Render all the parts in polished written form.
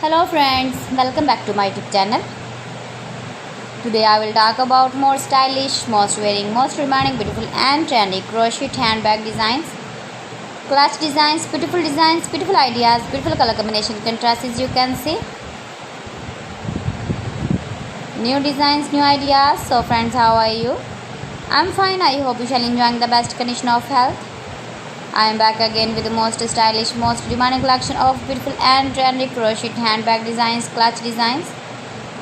Hello friends, welcome back to my YouTube channel. Today I will talk about more stylish, most wearing, most remaining beautiful and trendy crochet handbag designs, clutch designs, beautiful ideas, beautiful color combination contrasts as you can see. New designs, new ideas. So friends, how are you? I'm fine. I hope you shall enjoying the best condition of health. I am back again with the most stylish, most demanding collection of beautiful and trendy crochet handbag designs, clutch designs,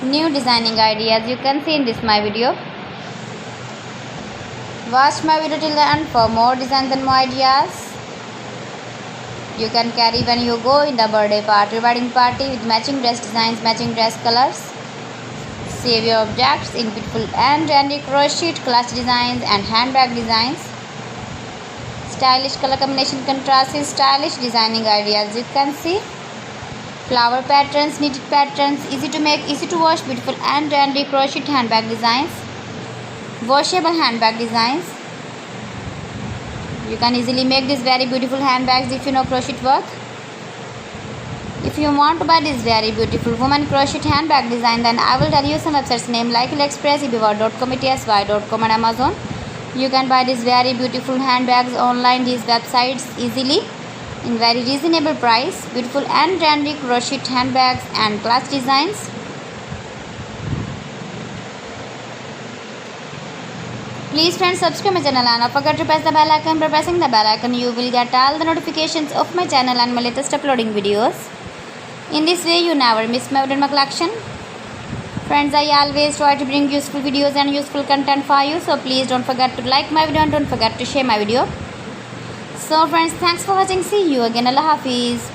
new designing ideas you can see in this my video. Watch my video till the end for more designs and more ideas. You can carry when you go in the birthday party, wedding party with matching dress designs, matching dress colors. Save your objects in beautiful and trendy crochet clutch designs and handbag designs. Stylish color combination contrasts, stylish designing ideas you can see. Flower patterns, knitted patterns, easy to make, easy to wash, beautiful and trendy crochet handbag designs, washable handbag designs. You can easily make these very beautiful handbags if you know crochet work. If you want to buy this very beautiful woman crochet handbag design, then I will tell you some websites name like AliExpress, eBay.com, etsy.com and Amazon. You can buy these very beautiful handbags online, these websites easily in very reasonable price. Beautiful and trendy crochet handbags and clutch designs. Please friends, subscribe my channel and don't forget to press the bell icon. By pressing the bell icon you will get all the notifications of my channel and my latest uploading videos. In this way you never miss my video and my collection. Friends, I always try to bring useful videos and useful content for you. So please don't forget to like my video and don't forget to share my video. So friends, thanks for watching. See you again. Allah Hafiz.